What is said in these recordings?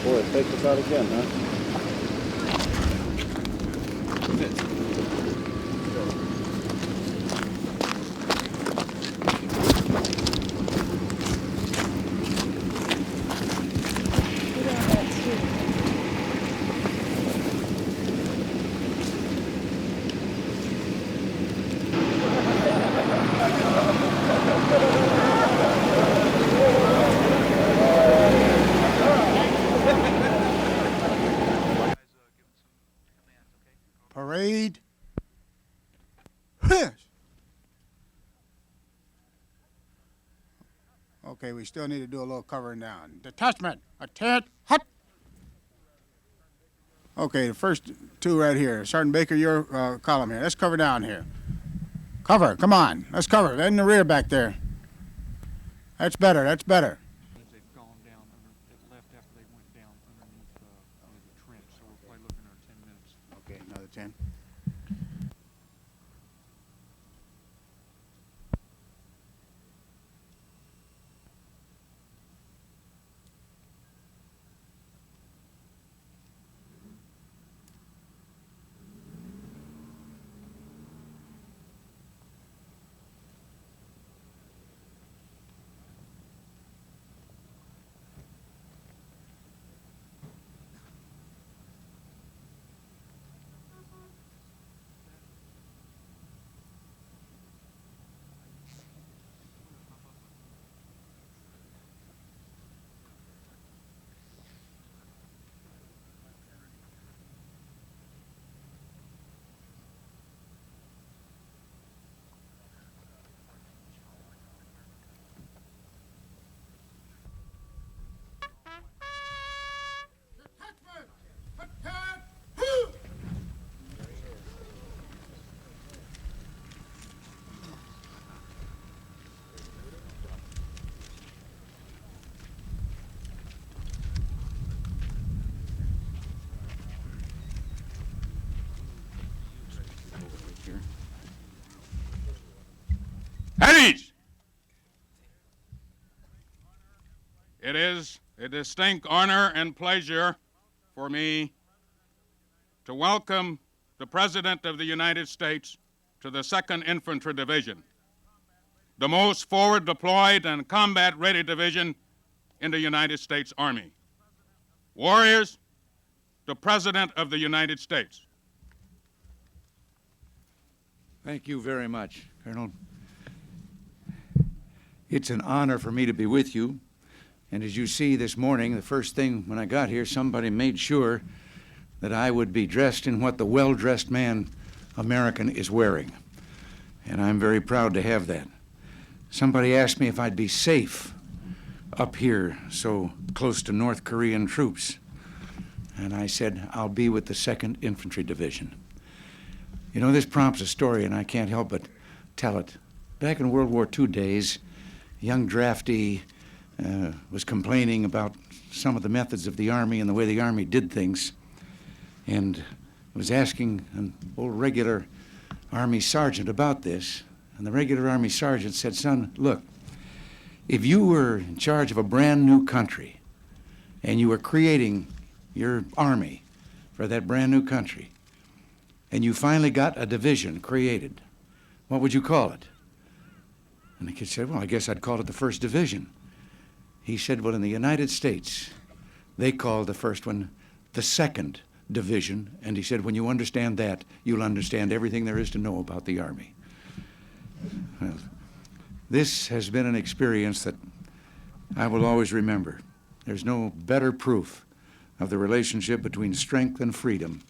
Boy, take us out again, huh? Parade. Hiss. Okay, we still need to do a little covering down. Detachment, attend, hut. Okay, the first two right here. Sergeant Baker, your column here. Let's cover down here. Cover, come on. Let's cover. Right in the rear back there. That's better, that's better. They've gone down left after they went down underneath the trench, so we're probably looking at 10 minutes. Okay, another 10. At ease! It is a distinct honor and pleasure for me to welcome the President of the United States to the 2nd Infantry Division, the most forward deployed and combat-ready division in the United States Army. Warriors, the President of the United States. Thank you very much, Colonel. It's an honor for me to be with you. And as you see this morning, the first thing when I got here, somebody made sure that I would be dressed in what the well-dressed man American is wearing. And I'm very proud to have that. Somebody asked me if I'd be safe up here so close to North Korean troops. And I said, I'll be with the 2nd Infantry Division. You know, this prompts a story, and I can't help but tell it. Back in World War II days, a young draftee was complaining about some of the methods of the Army and the way the Army did things, and was asking an old regular Army sergeant about this, and the regular Army sergeant said, son, look, if you were in charge of a brand new country and you were creating your Army for that brand new country, and you finally got a division created, what would you call it? And the kid said, well, I guess I'd call it the 1st Division. He said, well, in the United States, they called the first one the 2nd Division. And he said, when you understand that, you'll understand everything there is to know about the Army. Well, this has been an experience that I will always remember. There's no better proof of the relationship between strength and freedom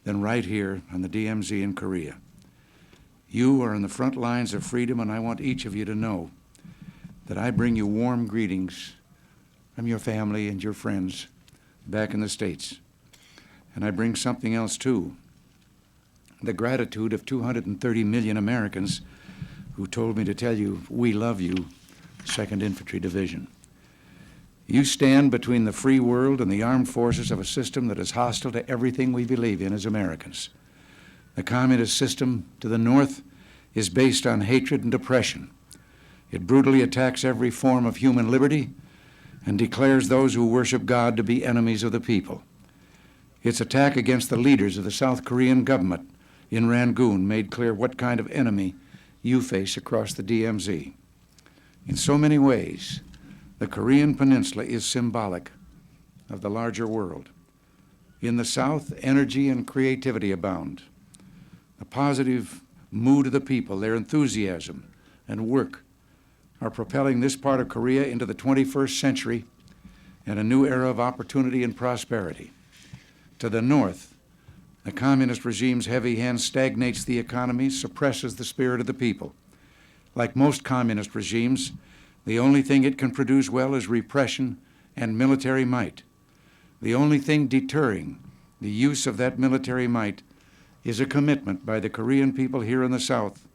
than right here on the DMZ in Korea. You are in the front lines of freedom, and I want each of you to know that I bring you warm greetings from your family and your friends back in the States. And I bring something else too, the gratitude of 230 million Americans who told me to tell you, we love you, 2nd Infantry Division. You stand between the free world and the armed forces of a system that is hostile to everything we believe in as Americans. The communist system to the north is based on hatred and oppression. It brutally attacks every form of human liberty and declares those who worship God to be enemies of the people. Its attack against the leaders of the South Korean government in Rangoon made clear what kind of enemy you face across the DMZ. In so many ways, the Korean Peninsula is symbolic of the larger world. In the South, energy and creativity abound. The positive mood of the people, their enthusiasm and work are propelling this part of Korea into the 21st century and a new era of opportunity and prosperity. To the north, the communist regime's heavy hand stagnates the economy, suppresses the spirit of the people. Like most communist regimes, the only thing it can produce well is repression and military might. The only thing deterring the use of that military might is a commitment by the Korean people here in the South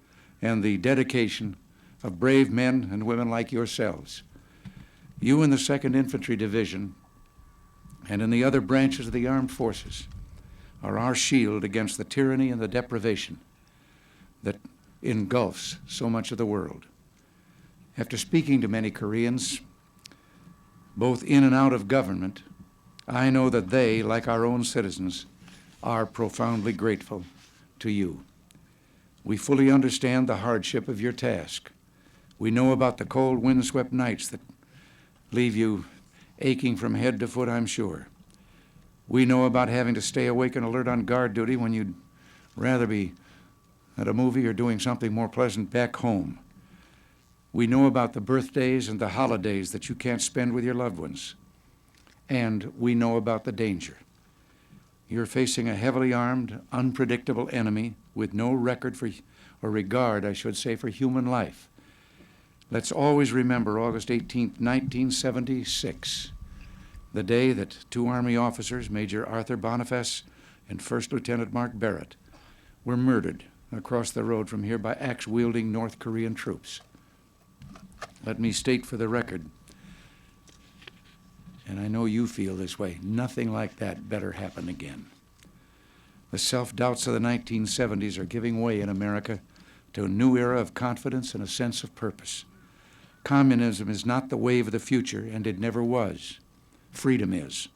and the dedication of brave men and women like yourselves. You in the 2nd Infantry Division and in the other branches of the armed forces are our shield against the tyranny and the deprivation that engulfs so much of the world. After speaking to many Koreans, both in and out of government, I know that they, like our own citizens, are profoundly grateful to you. We fully understand the hardship of your task. We know about the cold, windswept nights that leave you aching from head to foot, I'm sure. We know about having to stay awake and alert on guard duty when you'd rather be at a movie or doing something more pleasant back home. We know about the birthdays and the holidays that you can't spend with your loved ones. And we know about the danger. You're facing a heavily armed, unpredictable enemy with no record for, or regard, I should say, for human life. Let's always remember August 18th, 1976, the day that 2 Army officers, Major Arthur Boniface and 1st Lieutenant Mark Barrett, were murdered across the road from here by axe-wielding North Korean troops. Let me state for the record, and I know you feel this way, nothing like that better happen again. The self-doubts of the 1970s are giving way in America to a new era of confidence and a sense of purpose. Communism is not the wave of the future, and it never was. Freedom is,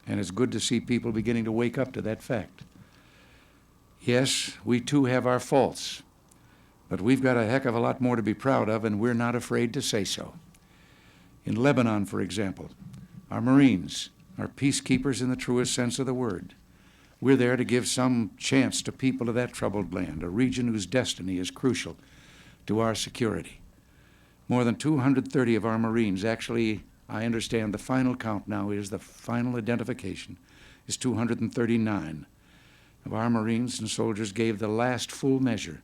and it's good to see people beginning to wake up to that fact. Yes, we too have our faults, but we've got a heck of a lot more to be proud of, and we're not afraid to say so. In Lebanon, for example, our Marines are peacekeepers in the truest sense of the word. We're there to give some chance to people of that troubled land, a region whose destiny is crucial to our security. More than 230 of our Marines, actually, I understand the final count now is, the final identification is 239 of our Marines and soldiers gave the last full measure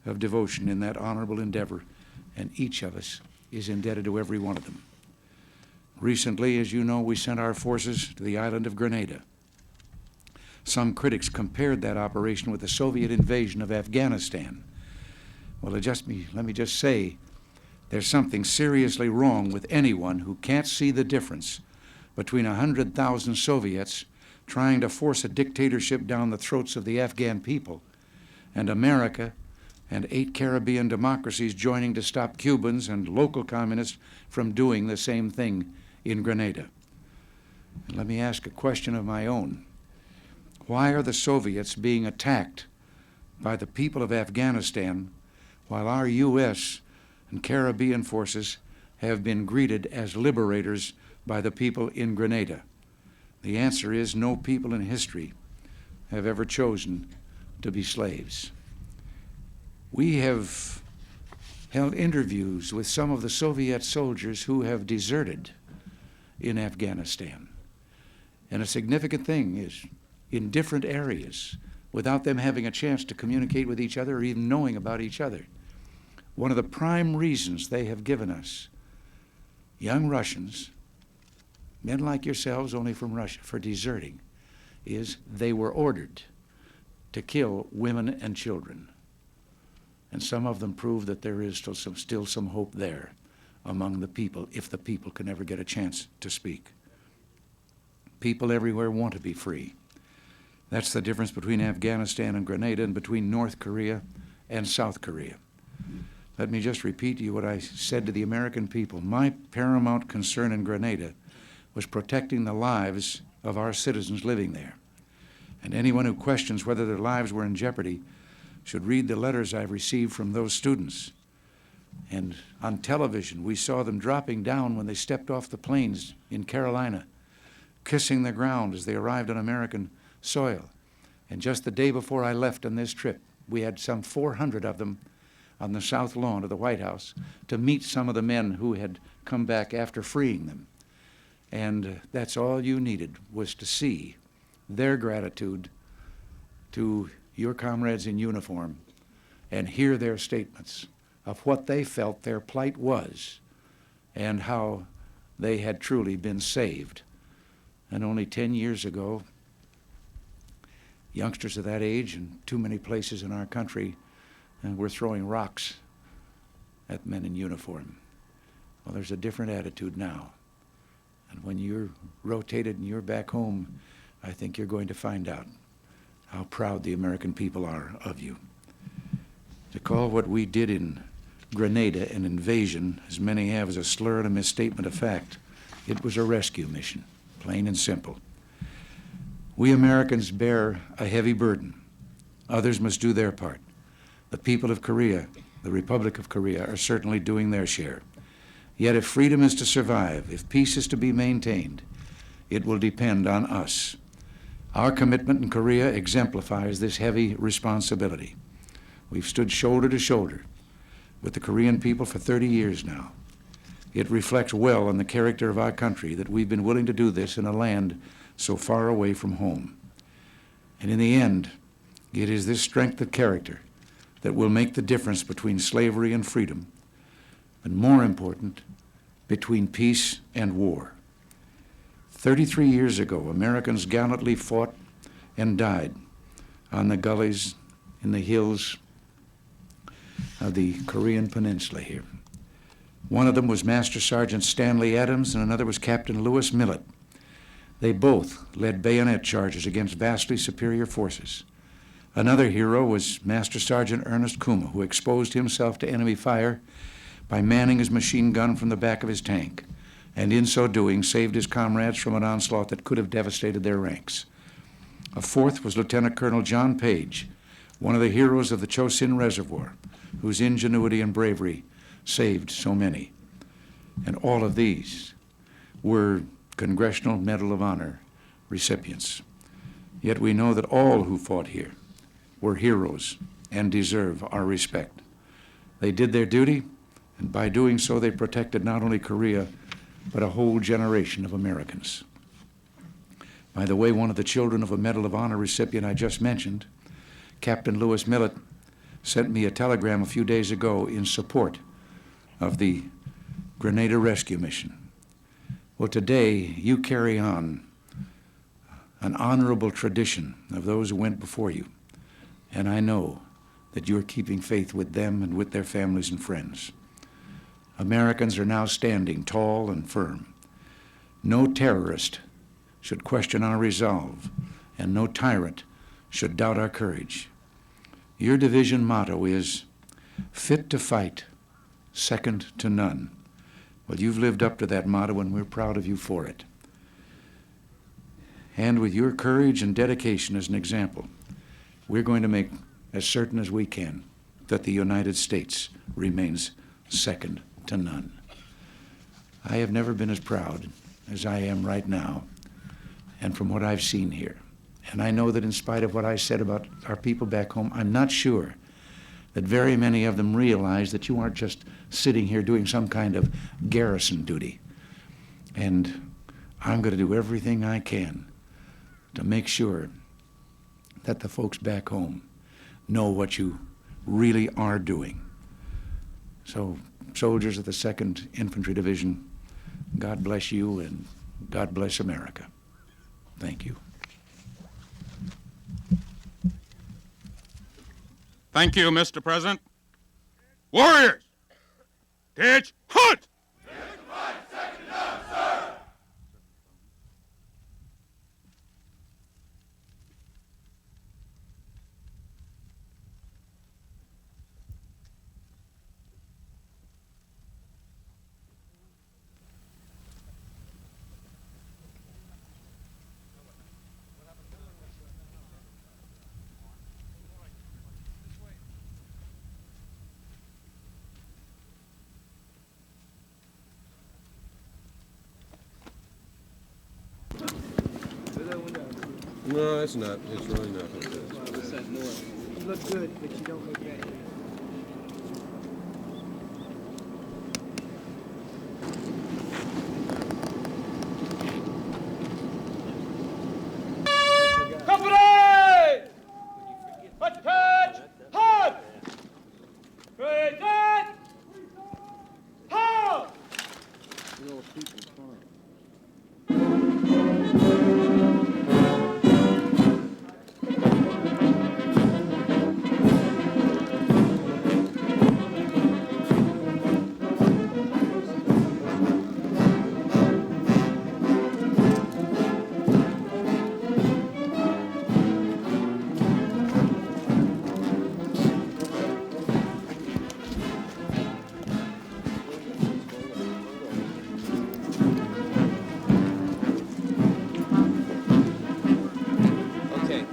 of devotion in that honorable endeavor, and each of us is indebted to every one of them. Recently, as you know, we sent our forces to the island of Grenada. Some critics compared that operation with the Soviet invasion of Afghanistan. Well, let me just say, there's something seriously wrong with anyone who can't see the difference between 100,000 Soviets trying to force a dictatorship down the throats of the Afghan people and America and 8 Caribbean democracies joining to stop Cubans and local communists from doing the same thing in Grenada. And let me ask a question of my own. Why are the Soviets being attacked by the people of Afghanistan while our U.S. and Caribbean forces have been greeted as liberators by the people in Grenada? The answer is no people in history have ever chosen to be slaves. We have held interviews with some of the Soviet soldiers who have deserted in Afghanistan. And a significant thing is, in different areas, without them having a chance to communicate with each other or even knowing about each other, one of the prime reasons they have given us, young Russians, men like yourselves only from Russia, for deserting, is they were ordered to kill women and children. And some of them prove that there is still some hope there among the people, if the people can ever get a chance to speak. People everywhere want to be free. That's the difference between Afghanistan and Grenada and between North Korea and South Korea. Let me just repeat to you what I said to the American people. My paramount concern in Grenada was protecting the lives of our citizens living there. And anyone who questions whether their lives were in jeopardy should read the letters I've received from those students. And on television, we saw them dropping down when they stepped off the planes in Carolina, kissing the ground as they arrived on American soil. And just the day before I left on this trip, we had some 400 of them on the south lawn of the White House to meet some of the men who had come back after freeing them. And that's all you needed, was to see their gratitude to your comrades in uniform and hear their statements of what they felt their plight was and how they had truly been saved. And only 10 years ago, youngsters of that age in too many places in our country were throwing rocks at men in uniform. Well, there's a different attitude now. And when you're rotated and you're back home, I think you're going to find out how proud the American people are of you. To call what we did in Grenada an invasion, as many have, as a slur and a misstatement of fact, it was a rescue mission, plain and simple. We Americans bear a heavy burden. Others must do their part. The people of Korea, the Republic of Korea, are certainly doing their share. Yet if freedom is to survive, if peace is to be maintained, it will depend on us. Our commitment in Korea exemplifies this heavy responsibility. We've stood shoulder to shoulder with the Korean people for 30 years now. It reflects well on the character of our country that we've been willing to do this in a land so far away from home. And in the end, it is this strength of character that will make the difference between slavery and freedom, but more important, between peace and war. 33 years ago, Americans gallantly fought and died on the gullies in the hills of the Korean Peninsula here. One of them was Master Sergeant Stanley Adams, and another was Captain Lewis Millett. They both led bayonet charges against vastly superior forces. Another hero was Master Sergeant Ernest Kuma, who exposed himself to enemy fire by manning his machine gun from the back of his tank, and in so doing saved his comrades from an onslaught that could have devastated their ranks. A fourth was Lieutenant Colonel John Page, one of the heroes of the Chosin Reservoir, whose ingenuity and bravery saved so many. And all of these were Congressional Medal of Honor recipients. Yet we know that all who fought here were heroes and deserve our respect. They did their duty, and by doing so they protected not only Korea, but a whole generation of Americans. By the way, one of the children of a Medal of Honor recipient I just mentioned, Captain Lewis Millett, sent me a telegram a few days ago in support of the Grenada Rescue Mission. Well, today you carry on an honorable tradition of those who went before you, and I know that you're keeping faith with them and with their families and friends. Americans are now standing tall and firm. No terrorist should question our resolve, and no tyrant should doubt our courage. Your division motto is, fit to fight, second to none. Well, you've lived up to that motto, and we're proud of you for it. And with your courage and dedication as an example, we're going to make as certain as we can that the United States remains second to none. I have never been as proud as I am right now, and from what I've seen here. And I know that in spite of what I said about our people back home, I'm not sure that very many of them realize that you aren't just sitting here doing some kind of garrison duty. And I'm going to do everything I can to make sure that the folks back home know what you really are doing. So, soldiers of the 2nd Infantry Division, God bless you and God bless America. Thank you. Thank you, Mr. President. Warriors, ditch, hunt! No, it's not. It's really not. You look good, but you don't look that good. Company! Attach! Halt! Present! Halt! Okay.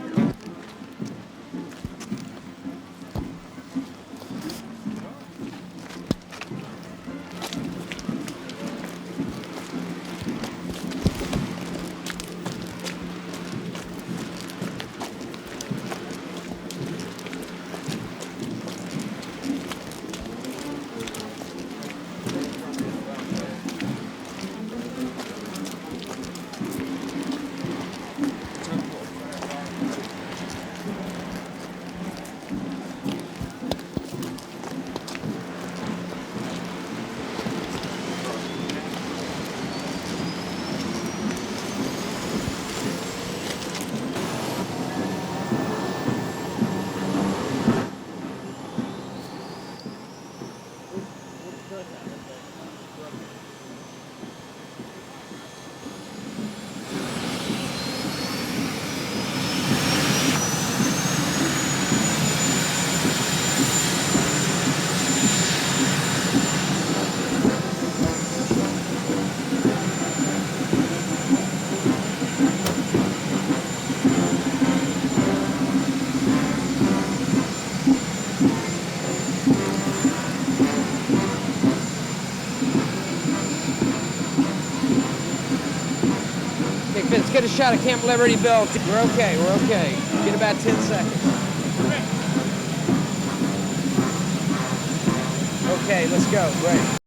Okay, Vince, get a shot of Camp Liberty Bell. We're okay, we're okay. Get about 10 seconds. Okay, let's go, great.